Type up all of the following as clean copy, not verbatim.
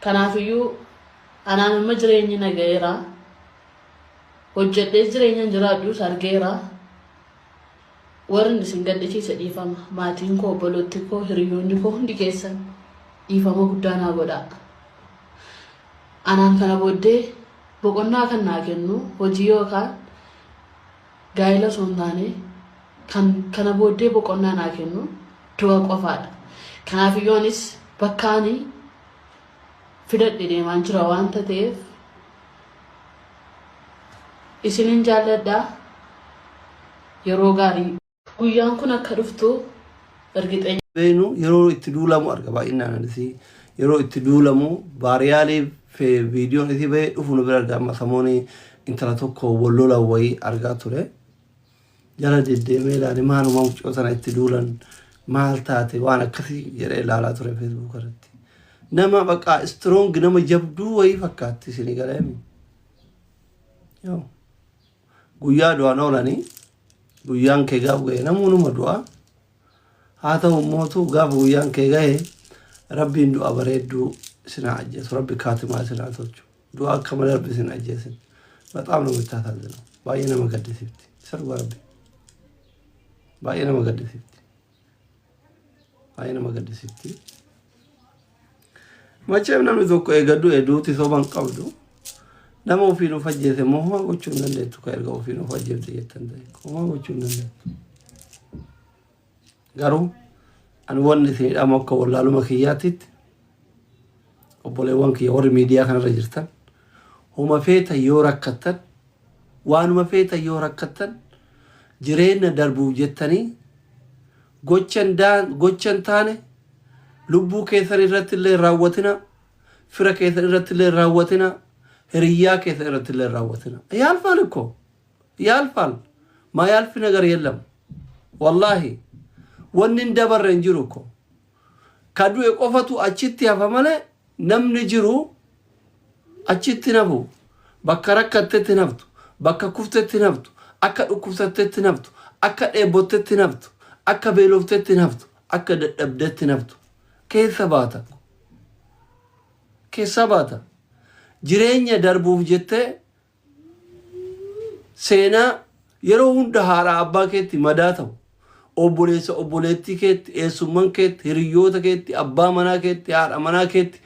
Kanaafuu anaan amma jireenyi nagayeera. Hojjedhee jireenya jiraadhus argeera. Warri isin gadhiisiise dhiifama. Maatiin koo, obboloonni koo, hiriyoonni koo hundi keessan dhiifama guddaa naa godhaa. Anaan kana booddee boqonnaa kan naa kennu hojii yookaan gaa'ela osoo hin taane kana booddee boqonnaa naa kennu du'a qofaadha. Kanaafuu anis bakkaanii fidadhe deemaan jira waan ta'eef isinin jaalladhaa. Yeroo gaarii guyyaan kun akka dhuftu ergiteenya. Beenu yeroo itti duulamu arga baay'inaan anisi yeroo itti duulamu baariyaalee viidiyoon itti ba'ee dhufu nu bira argama samooni intala tokko wallola wayii argaa ture. Jala deddeemee ilaale maaluma mucoo sana itti duulan maal taate waan akkasii jedhee ilaalaa ture Facebook irratti. Nama baqa strong nama jabduu wayii fakkaatti isin galeemi. Yoo guyyaa du'aan oolanii guyyaan kee gaaf ga'e namoonni du'a haa ta'u mootu gaaf guyyaan kee ga'e rabbiin du'a bareedduu isin ajjeesu rabbi kaatimaa isin tolchu du'a akka malee rabbi isin ajjeesin በጣም ነው የምታሳዝነው ባየነ መገደሲፍቲ ሰርጓ ረቢ ባየነ መገደሲፍቲ መቼም ነው ዘኮ የገዱ ኤዱቲ ሶባን ቀብዱ ነሞ ፊኑ ፈጀተ ሞሆ ወቹ እንደቱ ከርጋው ፊኑ ፈጀተ የተንደ ቆማ ወቹ እንደቱ ጋሩ አንወን ሲዳሞ ከወላሉ መክያቲት ኦቦሌዋን ከወር ሚዲያ ካን ረጅርተን هما فيتا يوركتن وانما فيتا يوركتن جرين دربو جتني gochen taane lubbuu keessan irratti illee raawwatina fira keessan irratti illee raawwatina hiriyyaa keessan irratti illee raawwatina yaalfaal እኮ yaalfaal ማያልፍ ነገር የለም ወላሂ ወንን ደበረን ጅሩ እኮ ካዱ የቆፈቱ አቺት ያፈመለ ነምን ጅሩ achitti nafu bakka rakkatetti naftu bakka kuftetti naftu akka dhukkubsatetti naftu akka dheebottetti naftu akka beeloftetti naftu akka dadhabdetti naftu keessa baata jireenya darbuuf jettee seenaa yeroo hunda haadha abbaa keetti madaa ta'u obboleessa obboleettii keetti eessumman keetti hiriyoota keetti abbaa manaa keetti haadha manaa keetti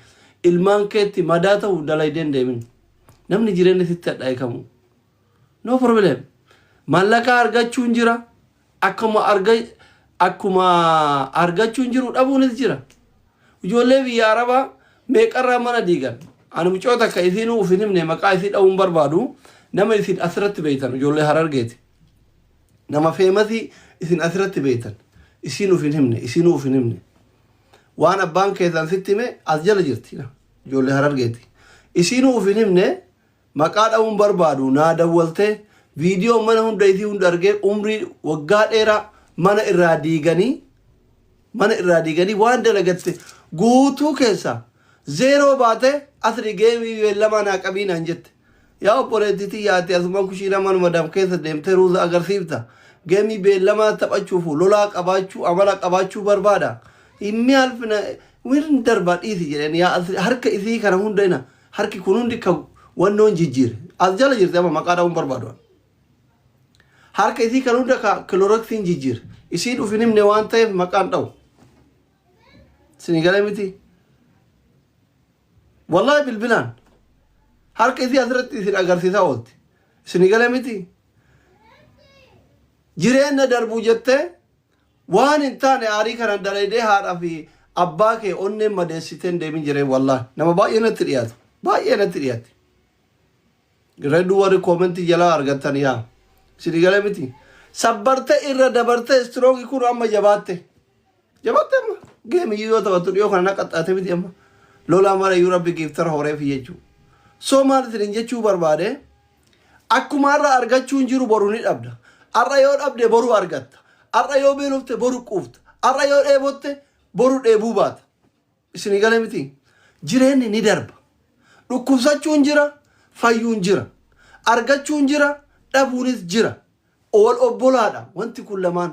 ilmaan keetti madaa ta'u dalayden deemin namni jireenya sitti adhaayikamu no problem mallaqa argachuun jira akkuma argachuun jiru dhabuunis jira ijoollee biyya arabaa meeqarraa mana diigan ani mucoota akka isiin ufin himne maqaa isii dha'uun barbaadu nama isin asirratti beeytan ijoollee Harargeeti nama feemasi isin asirratti beeytan isiin ufin himne waan abbaan keessan sitti hime as jala jirti ijoollee Harargeeti isiin ufin himne maqaa dha'uun barbaadu naa dawwalte viidiyoo mana hunda isii hunda argee umrii waggaa dheeraa mana irraa diiganii waan dalagatte guutuu keessa zeeroo baate asri geemii beellamaa naa qabiinaan jette yaa obboleettiitii yaate asumaan kushiina manuma dam keessa deemtee ruuza agarsiifta geemii beellamaa taphachuuf lolaa qabaachuu amala qabaachuu barbaada inni alfina wirin darba dhiisi jedheen yaa harka isii kana hundina harki kun hundi ka wannoon jijjiire as jala jirte amma maqaa dha'uun barbaadu harka isii kana hunda ka kiloroksiin jijjiire isiin ufin himne waan ta'eef maqaan dha'u sinigale miti wallahi bilbilaan harka isii asirratti isin agarsiisaa oolti sinigale miti jireenya darbuu jettee waan hin taane aarii kanan dalaydee haadhaa fi abbaa kee onneen madeessiten deemin jireen wallahi nama baay'ee natti dhiyaate reddu warri koomentii jalaa argattan yaa sinigale miti sabbarte irra dabarte stroogi kun amma jabaatte amma geemii yoo taphattu dhiyoo kana naqaxxaate miti amma lolaa mara yoo rabbi giiftara horeef jechuu soo maal isin jechuu barbaade akkuma har'a argachuun jiru boru ni dhabda har'a yoo dhabde boru argatta har'a yoo beelofte boru quufta har'a yoo dheebotte boru dheebuu baata isinigale miti jireenyi ni darba dhukkubsachuun jira fayyuun jira argachuun jira dhabuunis jira ol obbolaadha wanti kun lamaan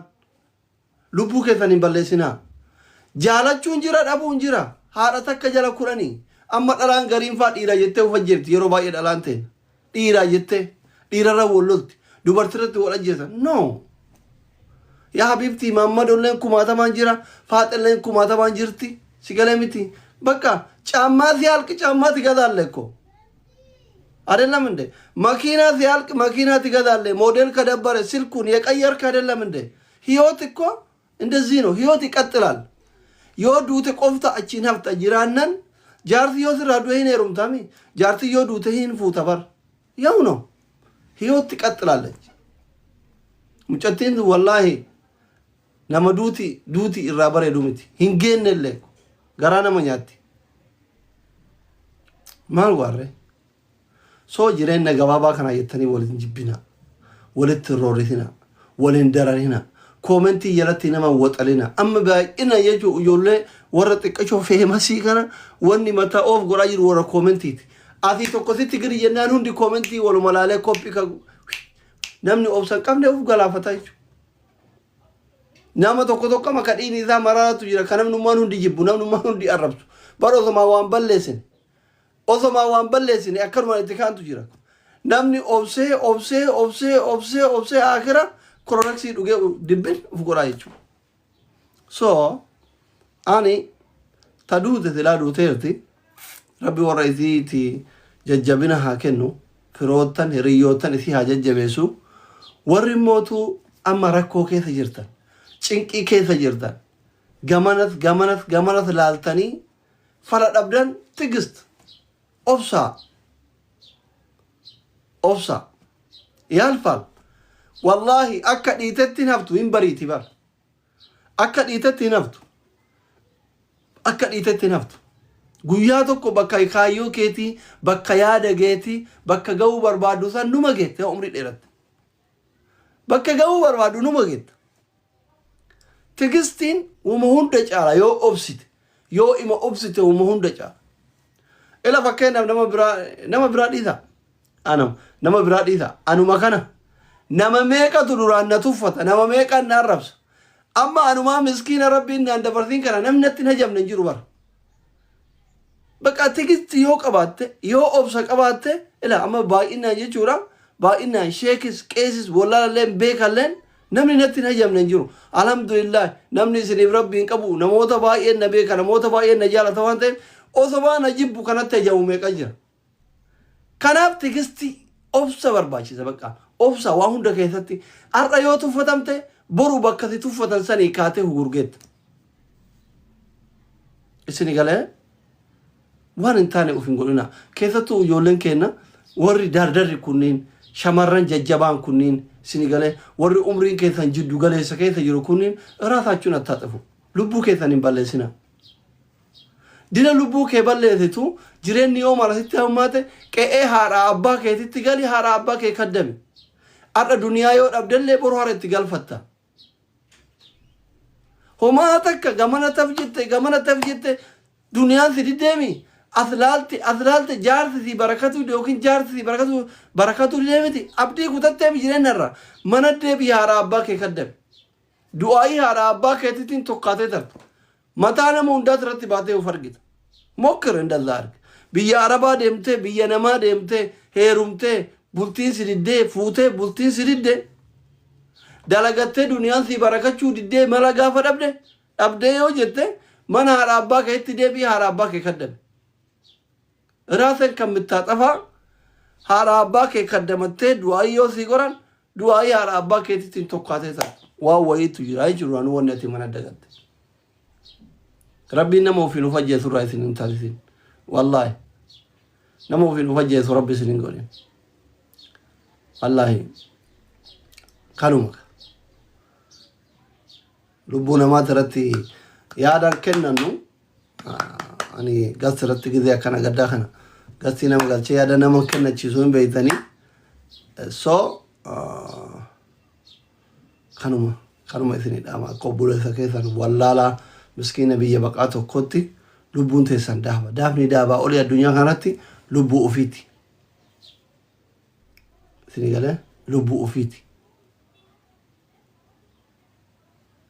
lubbuu keessan hin balleessinaa jaalachuun jira dhabuun jira haadha takka jala kuranii amma dhalaan gariin faa dhiira jettee ufa jirti yeroo baay'ee dhalaan ta'e dhiira jettee dhiirarra wallolti dubartirratti wal ajjeesan no yaa habibti maammadolleen kumaatamaan jira faaxilleen kumaatamaan jirti sigalee miti bakka caammaa si halqi caammaa tigadaalle እኮ አይደለም እንዴ መኪና ሲያልቅ መኪና ትገዛለህ ሞዴል ከደበረ ስልኩን የቀየርክ አይደለም እንዴ ህይወት እኮ እንደዚህ ነው ህይወት ይቀጥላል yoduute qofta achiin hafta jiraannan jaartiyyoo sirraa du'ee hin heerumtami jaartiyyoo duute hin fuuta bar yaw no hiyootti qaxxilaalech mucattiin wallaahi nama duuti irraa bareedu miti hin geennellee garaa nama nyaatti maal warre soo jireenya gabaabaa kana jettanii waliin jibbina walitti roorritina waliin dararina komentii jalatti nama waxalina amma baay'ina jechuun ijoollee warra xiqqashoo feemasii kana wanni mataa of godhaa jiru warra komentiiti ati tokkositti gadi jennaan hundi komentii waluma laalee koppii ka namni obsan qabne of galaafata jechuudha nama tokko maka dhiini isaa maraatu jira kan namnummaan hundi jibbu namnummaan hundi arrabsu bara osomaa waan balleessine akkanuma itti kaantu jira namni obsee akira koronaksii dhugee dibbin uf godhaa jechuudha so ani taduute silaa duuteerti rabbi warra isiiti jajjabina haa kennu firoottan hiriyyootan isii haa jajjabeessu warri mootuu amma rakkoo keessa jirtan cinqii keessa jirtan gamanas laaltanii fala dhabdan tigist obsa yaalfal wallahi akka dhiitetti naftu hin bariiti bar akka dhiitetti naftu guyyaa tokko bakka kaayyoo keetii bakka yaada geetii bakka ga'uu barbaadu san numa geette umrii dheeratte bakka ga'uu barbaadu numa geette tigistiin uma hunda caala yoo obsite yoo ima obsite uma hunda caala ila fakkeenyaaf nama biraa dhiisa nama biraa dhiisa anuma kana nama meeqatu duraan na tuffata nama meeqan na arrabsa amma anumaa miskiina rabbiin naan dabartiin kana namni natti hin hajamne hin jiru bara bakka tigisti yoo qabaatte yoo obsa qabaatte ila amma baay'inaan jechuudha baay'inaan sheekis qeesis wallaalalleen beekalleen namni natti hin hajamne hin jiru alhamdulillah namni isiniif rabbiin qabu namoota baay'een na beeka namoota baay'een na jaalata waan ta'eef osoo na jibbu kanatti hajamu meeqa jira kanaaf tigisti obsa barbaachisa bakka obsa waa hunda keessatti har'a yoo tuffatamte boru bakka si tuffatan sanii kaatee hugurgeetta isini galee waan hin taane uf hin godhina keessattuu ijoolleen keenya warri dardarri kunniin shamarran jajjabaan kunniin isini galee warri umriin keessan jiddu galeessa keessa jiru kunniin raasaachuun attaaxafu lubbuu keessan hin balleessina dina lubbuu kee balleessitu jireenyi yoo marasitti hammaate qe'ee haadha abbaa keetitti gali haadha abbaa kee kaddame har'a duniyaa yoo dhabdellee boru hara itti galfatta homaa takka gamana taf jette duniyaan si diddeemi aslaalte jaarsi si barakatu yookiin jaarsi si barakatu deemiti abdii kutatteemi jireenyarra mana deebii haadha abbaa kee kaddame du'aayii haadha abbaa keetittiin tokkaatee tartu mataa nama hundaas irratti baatee of argita mokkir indalla arga biyya arabaa deemtee biyya namaa deemtee heerumtee bultiin si diddee fuutee bultiin si diddee dalagattee duniyaan si barakachuu diddee mala gaafa dhabdee yoo jette mana haadha abbaa keetti deebii haadha abbaa kee kaddame raasen kan mittaaxafaa haadha abbaa kee kaddamattee du'aayii yoo si goran du'aayii haadha abbaa keetittiin tokkaatee ta'a waan wayiitu jira jechuudha wanni ati mana dagatte rabbi nama ofiin uf ajjeesu irraa isin hin taasisin wallaahi nama ofiin uf ajjeesu rabbi isin hin godhin wallaahi kanuma lubbuu namaati irratti yaadan kennannu ani gasti irratti gizee akkana gaddaa kana gastii nama galchee yaada nama kennachiisuu hin beeytanii so kanuma isinii dhaama akka obboleessa keessan wallaalaa miskiina biyya baqaa tokkotti lubbuun teessan daafni daabaa olii addunyaa kanatti lubbuu ofiiti isinii galee lubbuu ofiiti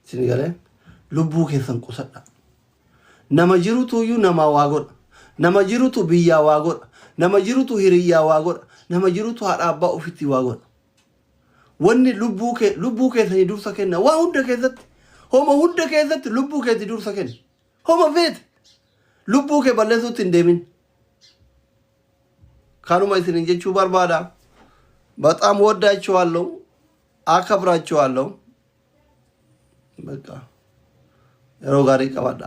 isinii galee lubbuu keessan qusadha nama jirutuyyuu namaa waa godha nama jirutu biyyaa waa godha nama jirutu hiriyyaa waa godha nama jirutu haadha abbaa ofitti waa godha wanni lubbuu keessanii dursa kenna waa hunda keessatti homa hunda keessatti lubbuu keetti dursa kenna homa feete lubbuu kee balleessuutti hin deemin kanuma isinin jechuu barbaada በጣም ወዳችኋለሁ አከብራችኋለሁ በቃ ሮጋሪ ቀባዳ